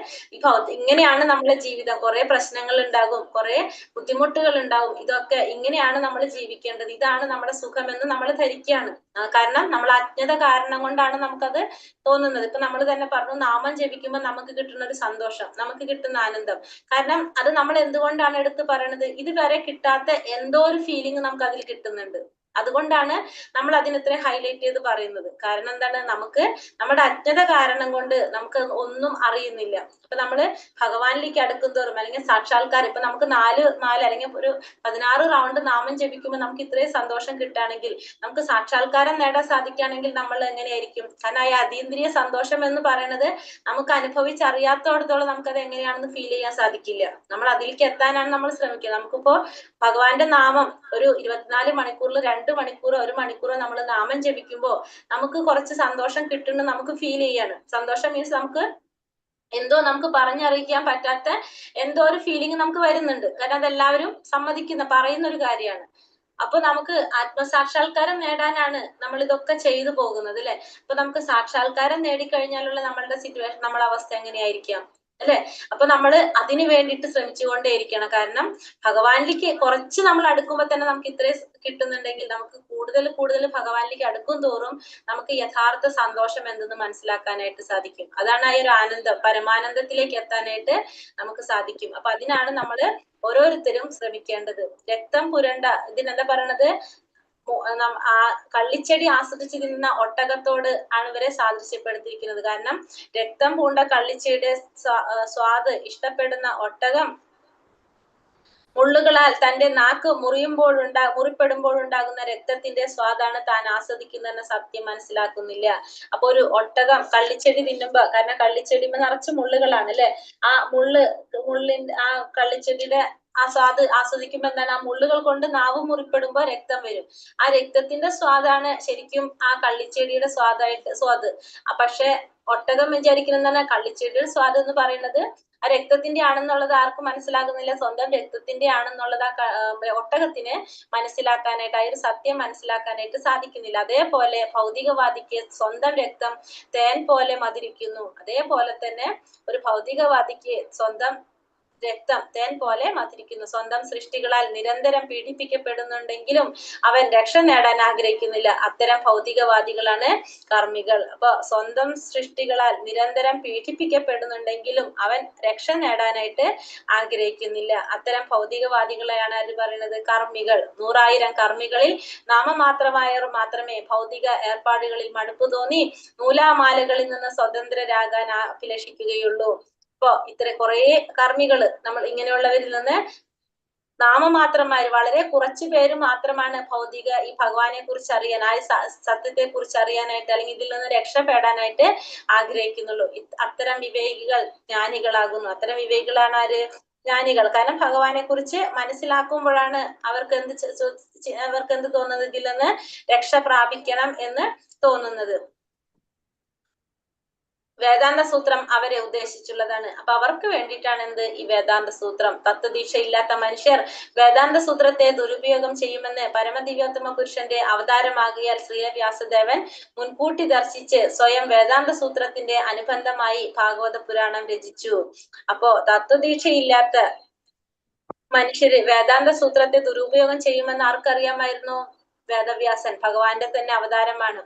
ഇങ്ങനെയാണ് നമ്മുടെ ജീവിതം. കുറെ പ്രശ്നങ്ങൾ ഉണ്ടാകും, കുറെ ബുദ്ധിമുട്ടുകൾ ഉണ്ടാകും. ഇതൊക്കെ ഇങ്ങനെയാണ് നമ്മൾ ജീവിക്കേണ്ടത്, ഇതാണ് നമ്മുടെ സുഖം എന്ന് നമ്മൾ ധരിക്കുകയാണ്. കാരണം നമ്മൾ അജ്ഞത കാരണം കൊണ്ടാണ് നമുക്കത് തോന്നുന്നത്. ഇപ്പൊ നമ്മൾ തന്നെ പറഞ്ഞു, നാമം ജപിക്കുമ്പോൾ നമുക്ക് കിട്ടുന്ന ഒരു സന്തോഷം, നമുക്ക് കിട്ടുന്ന ആനന്ദം. കാരണം അത് നമ്മൾ എന്തുകൊണ്ടാണ് എടുത്ത് പറയണത്? ഇതുവരെ കിട്ടാത്ത എന്തോ ഒരു ഫീലിംഗ് നമുക്ക് അതിൽ കിട്ടുന്നുണ്ട്. അതുകൊണ്ടാണ് നമ്മൾ അതിനെത്ര ഹൈലൈറ്റ് ചെയ്ത് പറയുന്നത്. കാരണം എന്താണ്? നമുക്ക് നമ്മുടെ അജ്ഞത കാരണം കൊണ്ട് നമുക്ക് ഒന്നും അറിയുന്നില്ല. ഇപ്പൊ നമ്മള് ഭഗവാനിലേക്ക് അടുക്കും തോറും, അല്ലെങ്കിൽ സാക്ഷാത്കാരം, ഇപ്പൊ നമുക്ക് നാല് അല്ലെങ്കിൽ ഒരു 16 റൗണ്ട് നാമം ജപിക്കുമ്പോൾ നമുക്ക് ഇത്രയും സന്തോഷം കിട്ടുകയാണെങ്കിൽ, നമുക്ക് സാക്ഷാത്കാരം നേടാൻ സാധിക്കുകയാണെങ്കിൽ നമ്മൾ എങ്ങനെയായിരിക്കും? കാരണം ഈ അതീന്ദ്രിയ സന്തോഷം എന്ന് പറയുന്നത് നമുക്ക് അനുഭവിച്ചറിയാത്തോടത്തോളം നമുക്കത് എങ്ങനെയാണെന്ന് ഫീൽ ചെയ്യാൻ സാധിക്കില്ല. നമ്മൾ അതിലേക്ക് എത്താനാണ് നമ്മൾ ശ്രമിക്കുക. നമുക്കിപ്പോ ഭഗവാന്റെ നാമം ഒരു 24 മണിക്കൂറിൽ 2 മണിക്കൂറോ 1 മണിക്കൂറോ നമ്മൾ നാമം ജപിക്കുമ്പോൾ നമുക്ക് കുറച്ച് സന്തോഷം കിട്ടുന്നു, നമുക്ക് ഫീൽ ചെയ്യാണ്. സന്തോഷം മീൻസ് നമുക്ക് പറഞ്ഞറിയിക്കാൻ പറ്റാത്ത എന്തോ ഒരു ഫീലിംഗ് നമുക്ക് വരുന്നുണ്ട്. കാരണം അതെല്ലാവരും പറയുന്ന ഒരു കാര്യമാണ്. അപ്പൊ നമുക്ക് ആത്മസാക്ഷാത്കാരം നേടാനാണ് നമ്മൾ ഇതൊക്കെ ചെയ്തു പോകുന്നത് അല്ലെ. അപ്പൊ നമുക്ക് സാക്ഷാത്കാരം നേടിക്കഴിഞ്ഞാലുള്ള നമ്മളുടെ സിറ്റുവേഷൻ, നമ്മളെ അവസ്ഥ എങ്ങനെയായിരിക്കാം? അല്ലെ? അപ്പൊ നമ്മള് അതിന് വേണ്ടിയിട്ട് ശ്രമിച്ചുകൊണ്ടേയിരിക്കണം. കാരണം ഭഗവാനിലേക്ക് കുറച്ച് നമ്മൾ അടുക്കുമ്പോ തന്നെ നമുക്ക് ഇത്രയും കിട്ടുന്നുണ്ടെങ്കിൽ നമുക്ക് കൂടുതൽ കൂടുതൽ ഭഗവാനിലേക്ക് അടുക്കും തോറും നമുക്ക് യഥാർത്ഥ സന്തോഷം എന്തെന്ന് മനസ്സിലാക്കാനായിട്ട് സാധിക്കും. അതാണ് ആ ഒരു ആനന്ദം, പരമാനന്ദത്തിലേക്ക് എത്താനായിട്ട് നമുക്ക് സാധിക്കും. അപ്പൊ അതിനാണ് നമ്മള് ഓരോരുത്തരും ശ്രമിക്കേണ്ടത്. രക്തം പുരണ്ട, ഇതിനെന്താ പറയണത്, ആ കള്ളിച്ചെടി ആസ്വദിച്ച് തിന്ന ഒട്ടകത്തോട് ആണ് ഇവരെ സാദൃശ്യപ്പെടുത്തിയിരിക്കുന്നത്. കാരണം രക്തം പൂണ്ട കള്ളിച്ചെടിയുടെ സ്വാദ് ഇഷ്ടപ്പെടുന്ന ഒട്ടകം മുള്ളുകളാൽ തന്റെ നാക്ക് മുറിപ്പെടുമ്പോഴുണ്ടാകുന്ന രക്തത്തിന്റെ സ്വാദാണ് താൻ ആസ്വദിക്കുന്നതെന്ന സത്യം മനസ്സിലാക്കുന്നില്ല. അപ്പൊ ഒരു ഒട്ടകം കള്ളിച്ചെടി തിന്നുമ്പോ, കാരണം കള്ളിച്ചെടിമ നിറച്ച് മുള്ളുകളാണ് അല്ലെ, ആ മുള്ളിന്റെ ആ കള്ളിച്ചെടിയുടെ ആ സ്വാദ് ആസ്വദിക്കുമ്പോ എന്താണ്, ആ മുള്ളുകൾ കൊണ്ട് നാവ് മുറിപ്പെടുമ്പോ രക്തം വരും. ആ രക്തത്തിന്റെ സ്വാദാണ് ശരിക്കും ആ കള്ളിച്ചെടിയുടെ സ്വാദ്. പക്ഷെ ഒട്ടകം വിചാരിക്കുന്ന കള്ളിച്ചെടിയുടെ സ്വാദ് എന്ന് പറയുന്നത് ആ രക്തത്തിന്റെ ആണെന്നുള്ളത് ആർക്കും മനസ്സിലാകുന്നില്ല. സ്വന്തം രക്തത്തിന്റെ ആണെന്നുള്ളത് ആ ഒട്ടകത്തിന് മനസ്സിലാക്കാനായിട്ട്, ആ ഒരു സത്യം മനസ്സിലാക്കാനായിട്ട് സാധിക്കുന്നില്ല. അതേപോലെ ഭൗതികവാദിക്ക് സ്വന്തം രക്തം തേൻ പോലെ മധുരിക്കുന്നു. അതേപോലെ തന്നെ ഒരു ഭൗതികവാദിക്ക് സ്വന്തം രക്തം തേൻ പോലെ മധുരിക്കുന്നു. സ്വന്തം സൃഷ്ടികളാൽ നിരന്തരം പീഡിപ്പിക്കപ്പെടുന്നുണ്ടെങ്കിലും അവൻ രക്ഷ നേടാൻ ആഗ്രഹിക്കുന്നില്ല. അത്തരം ഭൗതികവാദികളാണ് കർമ്മികൾ. അപ്പൊ സ്വന്തം സൃഷ്ടികളാൽ നിരന്തരം പീഡിപ്പിക്കപ്പെടുന്നുണ്ടെങ്കിലും അവൻ രക്ഷ നേടാനായിട്ട് ആഗ്രഹിക്കുന്നില്ല. അത്തരം ഭൗതികവാദികളെയാണ് ആര് പറയുന്നത്, കർമ്മികൾ. 100,000 കർമ്മികളിൽ നാമമാത്രമായവർ മാത്രമേ ഭൗതിക ഏർപ്പാടുകളിൽ മടുപ്പ് തോന്നി നൂലാമാലകളിൽ നിന്ന് സ്വതന്ത്രരാകാൻ അഭിലഷിക്കുകയുള്ളൂ. ഇപ്പൊ ഇത്ര കുറെ കർമ്മികള്, നമ്മൾ ഇങ്ങനെയുള്ളവരിൽ നിന്ന് നാമമാത്രമായി വളരെ കുറച്ചു പേര് മാത്രമാണ് ഈ ഭഗവാനെ കുറിച്ച് അറിയാൻ, ആ സത്യത്തെ കുറിച്ച് അറിയാനായിട്ട് അല്ലെങ്കിൽ ഇതിൽ നിന്ന് രക്ഷപ്പെടാനായിട്ട് ആഗ്രഹിക്കുന്നുള്ളൂ. അത്തരം വിവേകികൾ ജ്ഞാനികളാകുന്നു. അത്തരം വിവേകികളാണ് ആര്, ജ്ഞാനികൾ. കാരണം ഭഗവാനെ കുറിച്ച് മനസ്സിലാക്കുമ്പോഴാണ് അവർക്ക് എന്ത് തോന്നുന്നത്, ഇതിൽ നിന്ന് രക്ഷ പ്രാപിക്കണം എന്ന് തോന്നുന്നത്. വേദാന്ത സൂത്രം അവരെ ഉദ്ദേശിച്ചുള്ളതാണ്. അപ്പൊ അവർക്ക് വേണ്ടിയിട്ടാണ് എന്ത്, ഈ വേദാന്ത സൂത്രം. തത്വദീക്ഷ ഇല്ലാത്ത മനുഷ്യർ വേദാന്ത സൂത്രത്തെ ദുരുപയോഗം ചെയ്യുമെന്ന് പരമദിവ്യോത്തമ പുരുഷന്റെ അവതാരമാകിയാൽ ശ്രീവ്യാസദേവൻ മുൻകൂട്ടി ദർശിച്ച് സ്വയം വേദാന്ത സൂത്രത്തിന്റെ അനുബന്ധമായി ഭാഗവത പുരാണം രചിച്ചു. അപ്പോ തത്വദീക്ഷയില്ലാത്ത മനുഷ്യര് വേദാന്ത സൂത്രത്തെ ദുരുപയോഗം ചെയ്യുമെന്ന് ആർക്കറിയാമായിരുന്നു? വേദവ്യാസൻ ഭഗവാന്റെ തന്നെ അവതാരമാണ്,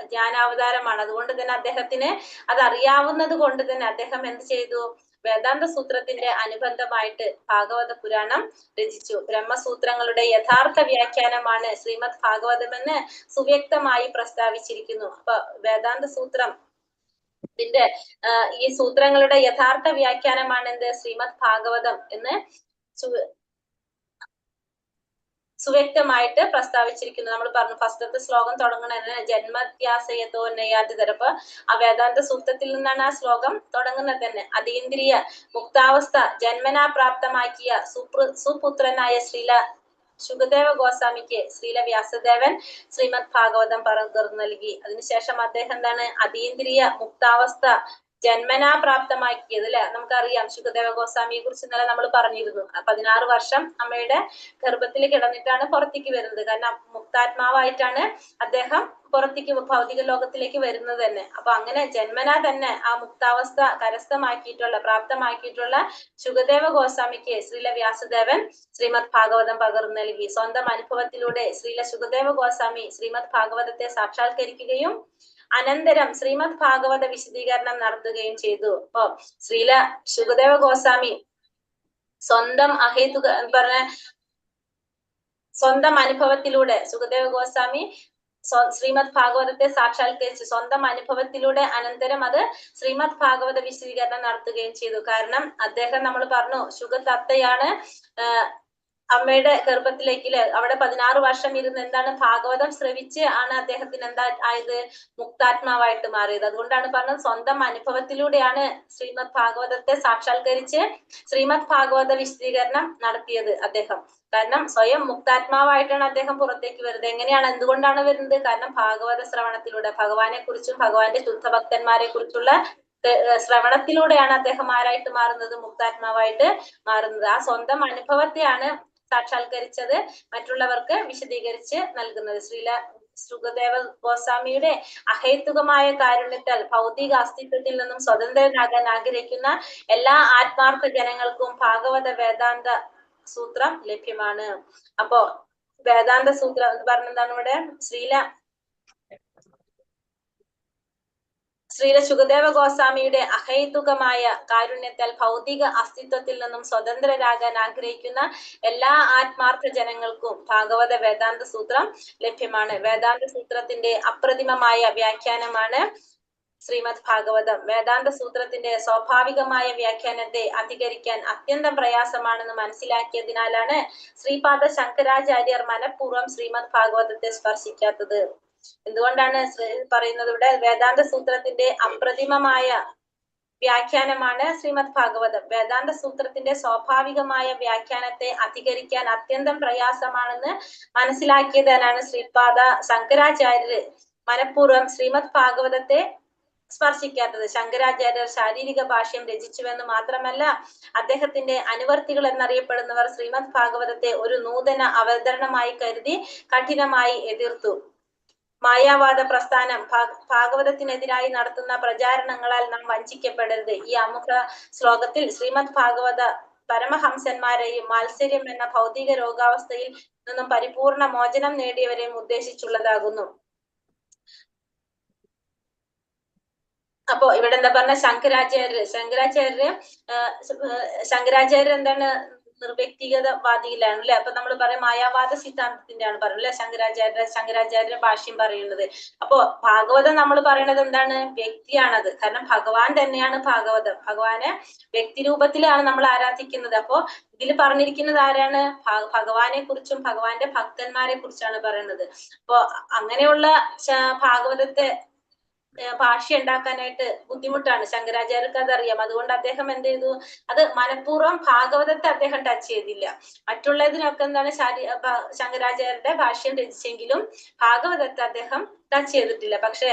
ജ്ഞാനാവതാരമാണ്. അതുകൊണ്ട് തന്നെ അദ്ദേഹത്തിന് അത് അറിയാവുന്നത് കൊണ്ട് തന്നെ അദ്ദേഹം എന്ത് ചെയ്തു, വേദാന്ത സൂത്രത്തിന്റെ അനുബന്ധമായിട്ട് ഭാഗവത പുരാണം രചിച്ചു. ബ്രഹ്മസൂത്രങ്ങളുടെ യഥാർത്ഥ വ്യാഖ്യാനമാണ് ശ്രീമദ് ഭാഗവതമെന്ന് സുവ്യക്തമായി പ്രസ്താവിച്ചിരിക്കുന്നു. അപ്പൊ വേദാന്ത സൂത്രം ഈ സൂത്രങ്ങളുടെ യഥാർത്ഥ വ്യാഖ്യാനമാണ് എന്ത്, ശ്രീമദ് ഭാഗവതം എന്ന് സുവ്യക്തമായിട്ട് പ്രസ്താവിച്ചിരിക്കുന്നു. നമ്മൾ പറഞ്ഞു ഫസ്റ്റത്തെ ശ്ലോകം തുടങ്ങുന്നതിന് ജന്മത്യാസയത്തോ നയാതിതര. അപ്പൊ ആ വേദാന്ത സൂക്തത്തിൽ നിന്നാണ് ആ ശ്ലോകം തുടങ്ങുന്നത് തന്നെ. അതീന്ദ്രിയ മുക്താവസ്ഥ ജന്മനാ പ്രാപ്തമാക്കിയ സുപുത്രനായ ശുകദേവ ഗോസ്വാമിക്ക് ശ്രീല വ്യാസദേവൻ ശ്രീമദ് ഭാഗവതം പകർന്നു നൽകി. അതിനുശേഷം അദ്ദേഹം എന്താണ്, അതീന്ദ്രിയ മുക്താവസ്ഥ ജന്മനാ പ്രാപ്തമാക്കിയത് അല്ലെ. നമുക്കറിയാം ശുകദേവ ഗോസ്വാമിയെ കുറിച്ച് ഇന്നലെ നമ്മൾ പറഞ്ഞിരുന്നു. 16 വർഷം അമ്മയുടെ ഗർഭത്തിൽ കിടന്നിട്ടാണ് പുറത്തേക്ക് വരുന്നത്. കാരണം മുക്താത്മാവായിട്ടാണ് അദ്ദേഹം പുറത്തേക്ക് ഭൗതിക ലോകത്തിലേക്ക് വരുന്നത് തന്നെ. അപ്പൊ അങ്ങനെ ജന്മനാ തന്നെ ആ മുക്താവസ്ഥ പ്രാപ്തമാക്കിയിട്ടുള്ള ശുകദേവ ഗോസ്വാമിക്ക് ശ്രീല വ്യാസദേവൻ ശ്രീമദ് ഭാഗവതം പകർന്നു നൽകി. സ്വന്തം അനുഭവത്തിലൂടെ ശ്രീല ശുകദേവ ഗോസ്വാമി ശ്രീമദ് ഭാഗവതത്തെ സാക്ഷാത്കരിക്കുകയും അനന്തരം ശ്രീമദ് ഭാഗവത വിശദീകരണം നടത്തുകയും ചെയ്തു. അപ്പൊ ശ്രീല ശുകദേവ ഗോസ്വാമി സ്വന്തം അനുഭവത്തിലൂടെ ശുകദേവ ഗോസ്വാമി ശ്രീമദ് ഭാഗവതത്തെ സാക്ഷാത്കരിച്ച് സ്വന്തം അനുഭവത്തിലൂടെ അനന്തരം അത് ശ്രീമദ് ഭാഗവത വിശദീകരണം നടത്തുകയും ചെയ്തു. കാരണം അദ്ദേഹം നമ്മൾ പറഞ്ഞു ശുഗതത്തയാണ് അമ്മയുടെ ഗർഭത്തിലേക്ക് അവിടെ 16 വർഷം ഇരുന്ന് എന്താണ് ഭാഗവതം ശ്രവിച്ച് ആണ് അദ്ദേഹത്തിന് എന്താ ആയത്, മുക്താത്മാവായിട്ട് മാറിയത്. അതുകൊണ്ടാണ് പറഞ്ഞത് സ്വന്തം അനുഭവത്തിലൂടെയാണ് ശ്രീമദ് ഭാഗവതത്തെ സാക്ഷാത്കരിച്ച് ശ്രീമദ് ഭാഗവത വിശദീകരണം നടത്തിയത് അദ്ദേഹം. കാരണം സ്വയം മുക്താത്മാവായിട്ടാണ് അദ്ദേഹം പുറത്തേക്ക് വരുന്നത്. എങ്ങനെയാണ്, എന്തുകൊണ്ടാണ് വരുന്നത്? കാരണം ഭാഗവത ശ്രവണത്തിലൂടെ ഭഗവാനെ കുറിച്ചും ഭഗവാന്റെ ശുദ്ധഭക്തന്മാരെ കുറിച്ചുള്ള ശ്രവണത്തിലൂടെയാണ് അദ്ദേഹം ആരായിട്ട് മാറുന്നത്, മുക്താത്മാവായിട്ട് മാറുന്നത്. ആ സ്വന്തം അനുഭവത്തെയാണ് സാക്ഷാത്കരിച്ചത് മറ്റുള്ളവർക്ക് വിശദീകരിച്ച് നൽകുന്നത്. സുഖദേവ ഗോസ്വാമിയുടെ അഹേതുകമായ കാരുണ്യത്താൽ ഭൗതിക അസ്തിത്വത്തിൽ നിന്നും സ്വതന്ത്രനാകാൻ ആഗ്രഹിക്കുന്ന എല്ലാ ആത്മാർത്ഥ ജനങ്ങൾക്കും ഭാഗവത വേദാന്ത സൂത്രം ലഭ്യമാണ്. അപ്പോ വേദാന്ത സൂത്രം എന്ന് പറഞ്ഞതാണ് ഇവിടെ ശ്രീല സുഖദേവ ഗോസ്വാമിയുടെ അഹൈതുകമായ കാരുണ്യത്താൽ ഭൗതിക അസ്തിത്വത്തിൽ നിന്നും സ്വതന്ത്രരാകാൻ ആഗ്രഹിക്കുന്ന എല്ലാ ആത്മാർത്ഥ ജനങ്ങൾക്കും ഭാഗവത വേദാന്ത സൂത്രം ലഭ്യമാണ്. വേദാന്ത സൂത്രത്തിന്റെ അപ്രതിമമായ വ്യാഖ്യാനമാണ് ശ്രീമദ് ഭാഗവതം. വേദാന്ത സൂത്രത്തിന്റെ സ്വാഭാവികമായ വ്യാഖ്യാനത്തെ അധികരിക്കാൻ അത്യന്തം പ്രയാസമാണെന്ന് മനസ്സിലാക്കിയതിനാലാണ് ശ്രീപാദ ശങ്കരാചാര്യർ മനഃപൂർവ്വം ശ്രീമദ് ഭാഗവതത്തെ സ്പർശിക്കാത്തത്. എന്തുകൊണ്ടാണ് പറയുന്നത് ഇവിടെ? വേദാന്ത സൂത്രത്തിന്റെ അപ്രതിമമായ വ്യാഖ്യാനമാണ് ശ്രീമദ് ഭാഗവതം. വേദാന്ത സൂത്രത്തിന്റെ സ്വാഭാവികമായ വ്യാഖ്യാനത്തെ അധികരിക്കാൻ അത്യന്തം പ്രയാസമാണെന്ന് മനസ്സിലാക്കിയതിനാണ് ശ്രീപാദ ശങ്കരാചാര്യര് മനഃപൂർവ്വം ശ്രീമദ് ഭാഗവതത്തെ സ്പർശിക്കാത്തത്. ശങ്കരാചാര്യർ ശാരീരിക ഭാഷ്യം രചിച്ചുവെന്ന് മാത്രമല്ല, അദ്ദേഹത്തിന്റെ അനുവർത്തികൾ എന്നറിയപ്പെടുന്നവർ ശ്രീമദ് ഭാഗവതത്തെ ഒരു നൂതന അവതരണമായി കരുതി കഠിനമായി എതിർത്തു. മായാവാദ പ്രസ്ഥാനം ഭാഗവതത്തിനെതിരായി നടത്തുന്ന പ്രചാരണങ്ങളാൽ നാം വഞ്ചിക്കപ്പെടരുത്. ഈ ആമുഖ ശ്ലോകത്തിൽ ശ്രീമദ് ഭാഗവത പരമഹംസന്മാരെയും മാത്സര്യം എന്ന ഭൗതിക രോഗാവസ്ഥയിൽ നിന്നും പരിപൂർണ മോചനം നേടിയവരെയും ഉദ്ദേശിച്ചുള്ളതാകുന്നു. അപ്പോ ഇവിടെ എന്താ പറഞ്ഞ ശങ്കരാചാര്യർ എന്താണ്? നിർവ്യക്തിഗതവാദിയിലാണ് അല്ലെ. അപ്പൊ നമ്മൾ പറയും മായാവാദ സിദ്ധാന്തത്തിന്റെ ആണ് പറയുന്നത് അല്ലെ ശങ്കരാചാര്യ ഭാഷ്യം പറയുന്നത്. അപ്പോ ഭാഗവതം നമ്മൾ പറയുന്നത് എന്താണ്? വ്യക്തിയാണത്. കാരണം ഭഗവാൻ തന്നെയാണ് ഭാഗവതം. ഭഗവാനെ വ്യക്തി രൂപത്തിലാണ് നമ്മൾ ആരാധിക്കുന്നത്. അപ്പോ ഇതിൽ പറഞ്ഞിരിക്കുന്നത് ആരാണ്? ഭഗവാനെ കുറിച്ചും ഭഗവാന്റെ ഭക്തന്മാരെ കുറിച്ചാണ് പറയുന്നത്. അപ്പോ അങ്ങനെയുള്ള ഭാഗവതത്തെ ഭാഷ്യം ഉണ്ടാക്കാനായിട്ട് ബുദ്ധിമുട്ടാണ്. ശങ്കരാചാര്യർക്ക് അതറിയാം. അതുകൊണ്ട് അദ്ദേഹം എന്ത് ചെയ്തു? അത് മനഃപൂർവ്വം ഭാഗവതത്തെ അദ്ദേഹം ടച്ച് ചെയ്തില്ല. മറ്റുള്ളതിനൊക്കെ എന്താണ് ശങ്കരാചാര്യരുടെ ഭാഷ്യം രചിച്ചെങ്കിലും ഭാഗവതത്തെ അദ്ദേഹം ടച്ച് ചെയ്തിട്ടില്ല. പക്ഷെ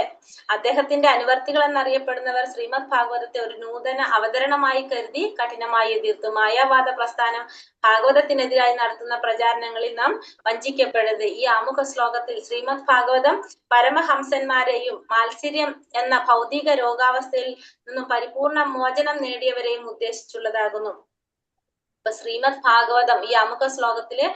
അദ്ദേഹത്തിന്റെ അനുവർത്തികൾ എന്നറിയപ്പെടുന്നവർ ശ്രീമദ് ഭാഗവതത്തെ ഒരു നൂതന അവതരണമായി കരുതി കഠിനമായി എതിർത്തു. മായാവാദ പ്രസ്ഥാനം ഭാഗവതത്തിനെതിരായി നടത്തുന്ന പ്രചാരണങ്ങളിൽ നാം വഞ്ചിക്കപ്പെടരുത്. ഈ ആമുഖ ശ്ലോകത്തിൽ ശ്രീമദ് ഭാഗവതം പരമഹംസന്മാരെയും മാത്സര്യം എന്ന ഭൗതിക രോഗാവസ്ഥയിൽ നിന്നും പരിപൂർണ മോചനം നേടിയവരെയും ഉദ്ദേശിച്ചുള്ളതാകുന്നു. ഇപ്പൊ ശ്രീമദ് ഭാഗവതം ഈ ആമുഖ ശ്ലോകത്തില്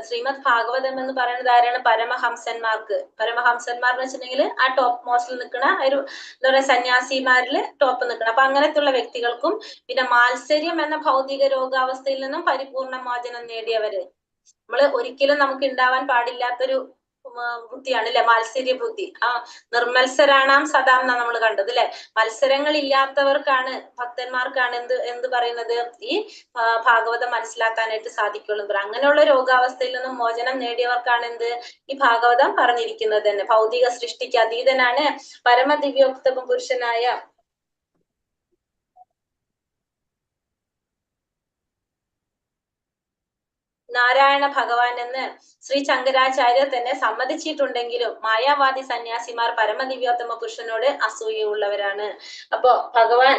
ശ്രീമദ് ഭാഗവതം എന്ന് പറയുന്നത് ആരാണ്? പരമഹംസന്മാർക്ക്. പരമഹംസന്മാർ എന്ന് വെച്ചിട്ടുണ്ടെങ്കിൽ ആ ടോപ്പ് മോസ്റ്റിൽ നിൽക്കുന്ന ഒരു എന്താ പറയുക സന്യാസിമാരില് ടോപ്പ് നിൽക്കണം. അപ്പൊ അങ്ങനത്തുള്ള വ്യക്തികൾക്കും പിന്നെ മാത്സര്യം എന്ന ഭൗതിക രോഗാവസ്ഥയിൽ നിന്നും പരിപൂർണ മോചനം നേടിയവര്. നമ്മള് ഒരിക്കലും നമുക്ക് ഉണ്ടാവാൻ പാടില്ലാത്തൊരു ബുദ്ധിയാണ് അല്ലെ, മാത്സര്യ ബുദ്ധി. നിർമത്സരാണാം സദാം എന്നാണ് നമ്മൾ കണ്ടത് അല്ലെ. മത്സരങ്ങൾ ഇല്ലാത്തവർക്കാണ്, ഭക്തന്മാർക്കാണ് എന്ത് പറയുന്നത്? ഈ ഭാഗവതം മനസ്സിലാക്കാനായിട്ട് സാധിക്കുള്ളൂ. അങ്ങനെയുള്ള രോഗാവസ്ഥയിൽ നിന്നും മോചനം നേടിയവർക്കാണ് ഈ ഭാഗവതം പറഞ്ഞിരിക്കുന്നത് തന്നെ. ഭൗതിക സൃഷ്ടിക്ക് അതീതനാണ് പരമദിവ്യോക്തമ പുരുഷനായ നാരായണ ഭഗവാൻ എന്ന് ശ്രീ ശങ്കരാചാര്യർ തന്നെ സമ്മതിച്ചിട്ടുണ്ടെങ്കിലും മായാവാദി സന്യാസിമാർ പരമദിവ്യോത്തമ പുരുഷനോട് അസൂയുള്ളവരാണ്. അപ്പോ ഭഗവാൻ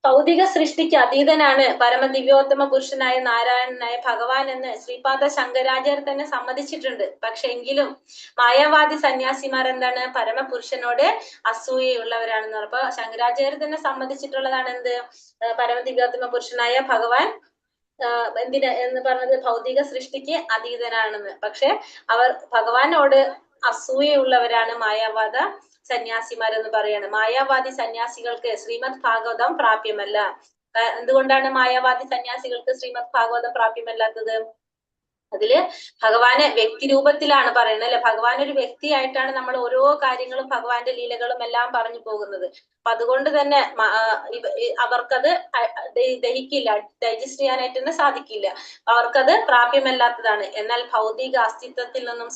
ഭൗതിക സൃഷ്ടിക്ക് അതീതനാണ്, പരമദിവ്യോത്തമ പുരുഷനായ നാരായണനായ ഭഗവാൻ എന്ന് ശ്രീപാദ ശങ്കരാചാര്യർ തന്നെ സമ്മതിച്ചിട്ടുണ്ട്. പക്ഷെ എങ്കിലും മായാവാദി സന്യാസിമാർ എന്താണ്? പരമപുരുഷനോട് അസൂയുള്ളവരാണെന്ന് പറഞ്ഞു. അപ്പൊ ശങ്കരാചാര്യർ തന്നെ സമ്മതിച്ചിട്ടുള്ളതാണ് പരമദിവ്യോത്തമ പുരുഷനായ ഭഗവാൻ എന്ന് പറഞ്ഞത് ഭൗതിക സൃഷ്ടിക്ക് അതീതനാണെന്ന്. പക്ഷെ അവർ ഭഗവാനോട് അസൂയുള്ളവരാണ് മായാവാദ സന്യാസിമാരെന്ന് പറയാണ്. മായാവാദി സന്യാസികൾക്ക് ശ്രീമദ് ഭാഗവതം പ്രാപ്യമല്ല. എന്തുകൊണ്ടാണ് മായാവാദി സന്യാസികൾക്ക് ശ്രീമദ് ഭാഗവതം പ്രാപ്യമല്ലാത്തത്? അതില് ഭഗവാനെ വ്യക്തി രൂപത്തിലാണ് പറയുന്നത് അല്ലെ. ഭഗവാൻ ഒരു വ്യക്തിയായിട്ടാണ് നമ്മൾ ഓരോ കാര്യങ്ങളും ഭഗവാന്റെ ലീലകളും എല്ലാം പറഞ്ഞു പോകുന്നത്. അപ്പൊ അതുകൊണ്ട് തന്നെ അവർക്കത് ദഹിക്കില്ല, ഡൈജസ്റ്റ് ചെയ്യാനായിട്ട് തന്നെ സാധിക്കില്ല. അവർക്കത് പ്രാപ്യമല്ലാത്തതാണ്. എന്നാൽ ഭൗതിക അസ്തിത്വത്തിൽ നിന്നും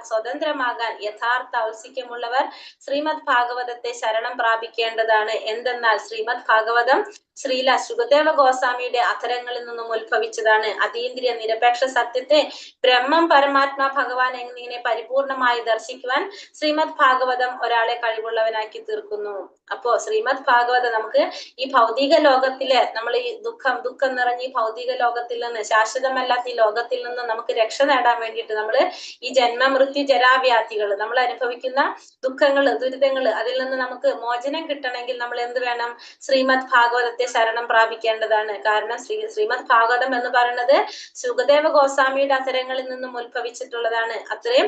സ്വതന്ത്രമാകാൻ യഥാർത്ഥ ഔത്സുക്യമുള്ളവർ ശ്രീമദ് ഭാഗവതത്തെ ശരണം പ്രാപിക്കേണ്ടതാണ്. എന്തെന്നാൽ ശ്രീമദ് ഭാഗവതം ശ്രീല സുഖദേവ ഗോസ്വാമിയുടെ അധരങ്ങളിൽ നിന്നും ഉത്ഭവിച്ചതാണ്. അതീന്ദ്രിയ നിരപേക്ഷ സത്യത്തെ ബ്രഹ്മം, പരമാത്മാ, ഭഗവാൻ എന്നിങ്ങനെ പരിപൂർണമായി ദർശിക്കുവാൻ ശ്രീമദ് ഭാഗവതം ഒരാളെ കഴിവുള്ളവനാക്കി തീർക്കുന്നു. അപ്പോ ശ്രീമദ് ഭാഗവതം നമുക്ക് ഈ ഭൗതിക ലോകത്തിലെ നമ്മൾ ഈ ദുഃഖം നിറഞ്ഞ ഈ ഭൗതിക ലോകത്തിൽ നിന്ന്, ശാശ്വതമല്ലാത്ത ഈ ലോകത്തിൽ നിന്ന് നമുക്ക് രക്ഷ നേടാൻ വേണ്ടിയിട്ട് നമ്മൾ ഈ ജന്മ മൃത്യു ജരാവ്യാധികൾ നമ്മൾ അനുഭവിക്കുന്ന ദുഃഖങ്ങൾ, ദുരിതങ്ങൾ, അതിൽ നിന്ന് നമുക്ക് മോചനം കിട്ടണമെങ്കിൽ നമ്മൾ എന്ത് വേണം? ശ്രീമദ് ഭാഗവതത്തെ ശരണം പ്രാപിക്കേണ്ടതാണ്. കാരണം ശ്രീമദ് ഭാഗവതം എന്ന് പറയുന്നത് സുഖദേവ ഗോസ്വാമിയുടെ അധരങ്ങളിൽ നിന്നും ഉത്ഭവിച്ചിട്ടുള്ളതാണ്. അത്രയും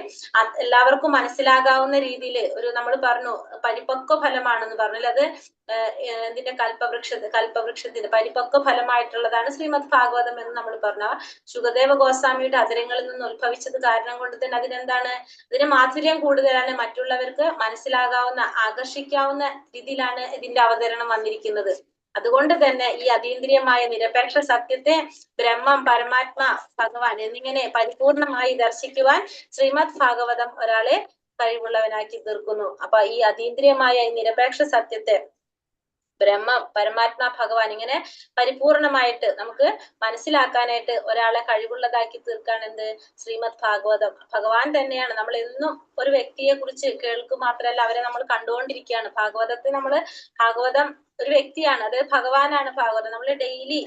എല്ലാവർക്കും മനസ്സിലാകാവുന്ന രീതിയിൽ ഒരു നമ്മൾ പറഞ്ഞു പരിപക്വ ഫലമാണെന്ന് പറഞ്ഞാൽ അത് ഇതിന്റെ കൽപ്പവൃക്ഷത്തിന്റെ പരിപക്വ ഫലമായിട്ടുള്ളതാണ് ശ്രീമദ് ഭാഗവതം എന്ന് നമ്മൾ പറഞ്ഞു. സുഖദേവ ഗോസ്വാമിയുടെ അധരങ്ങളിൽ നിന്ന് ഉത്ഭവിച്ചത് കാരണം കൊണ്ട് തന്നെ അതിനെന്താണ്, ഇതിന് മാധുര്യം കൂടുതലാണ്, മറ്റുള്ളവർക്ക് മനസ്സിലാകാവുന്ന ആകർഷിക്കാവുന്ന രീതിയിലാണ് ഇതിന്റെ അവതരണം വന്നിരിക്കുന്നത്. അതുകൊണ്ട് തന്നെ ഈ അതീന്ദ്രിയമായ നിരപേക്ഷ സത്യത്തെ ബ്രഹ്മം, പരമാത്മാ, ഭഗവാൻ എന്നിങ്ങനെ പരിപൂർണമായി ദർശിക്കുവാൻ ശ്രീമദ് ഭാഗവതം ഒരാളെ കഴിവുള്ളവനാക്കി തീർക്കുന്നു. അപ്പൊ ഈ അതീന്ദ്രിയമായ ഈ നിരപേക്ഷ സത്യത്തെ ബ്രഹ്മം, പരമാത്മാ, ഭഗവാൻ ഇങ്ങനെ പരിപൂർണമായിട്ട് നമുക്ക് മനസ്സിലാക്കാനായിട്ട് ഒരാളെ കഴിവുള്ളതാക്കി തീർക്കാൻ എന്ത്? ശ്രീമദ് ഭാഗവതം. ഭഗവാൻ തന്നെയാണ്. നമ്മൾ എന്നും ഒരു വ്യക്തിയെ കുറിച്ച് കേൾക്കുക മാത്രമല്ല, അവരെ നമ്മൾ കണ്ടുകൊണ്ടിരിക്കുകയാണ്. ഭാഗവതം ഒരു വ്യക്തിയാണ്, അത് ഭഗവാനാണ്. ഭാഗവതം നമ്മൾ ഡെയിലി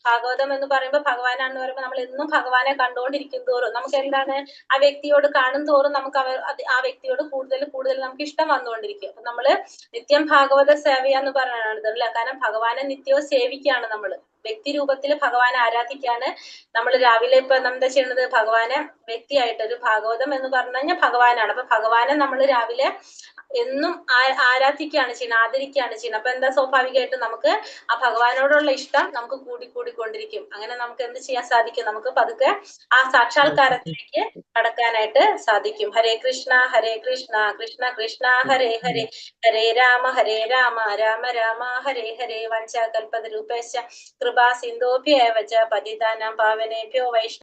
ഭാഗവതം എന്ന് പറയുമ്പോൾ ഭഗവാനാണെന്ന് പറയുമ്പോൾ നമ്മൾ എന്നും ഭഗവാനെ കണ്ടുകൊണ്ടിരിക്കും തോറും നമുക്ക് എന്താണ്, ആ വ്യക്തിയോട് കാണും തോറും നമുക്ക് ആ വ്യക്തിയോട് കൂടുതൽ നമുക്ക് ഇഷ്ടം വന്നുകൊണ്ടിരിക്കും. അപ്പൊ നമ്മള് നിത്യം ഭാഗവത സേവയാന്ന് പറയാനാണ് അല്ലേ? കാരണം ഭഗവാനെ നിത്യവും സേവിക്കുകയാണ് നമ്മൾ. വ്യക്തി രൂപത്തിൽ ഭഗവാനെ ആരാധിക്കാണ് നമ്മൾ. രാവിലെ ഇപ്പൊ എന്താ ചെയ്യുന്നത്? ഭഗവാനെ വ്യക്തിയായിട്ട് ഒരു ഭാഗവതം എന്ന് പറഞ്ഞു കഴിഞ്ഞാൽ ഭഗവാനാണ്. അപ്പൊ ഭഗവാനെ നമ്മൾ രാവിലെ എന്നും ആരാധിക്കുകയാണ് ചെയ്യുന്നത്, ആദരിക്കുകയാണ് ചെയ്യുന്നത്. അപ്പൊ എന്താ, സ്വാഭാവികമായിട്ടും നമുക്ക് ആ ഭഗവാനോടുള്ള ഇഷ്ടം നമുക്ക് കൂടിക്കൊണ്ടിരിക്കും. അങ്ങനെ നമുക്ക് എന്ത് ചെയ്യാൻ സാധിക്കും? നമുക്ക് പതുക്കെ ആ സാക്ഷാത്കാരത്തിലേക്ക് കടക്കാനായിട്ട് സാധിക്കും. ഹരേ കൃഷ്ണ കൃഷ്ണ കൃഷ്ണ ഹരേ ഹരേ, ഹരേ രാമ രാമ രാമ ഹരേ ഹരേ. വഞ്ചാകൽപതരൂപേശ്ച കൃപാ സിന്ധോഭ്യേവ ച പതിതാനാം പാവനേഭ്യോ വൈഷ്ണവ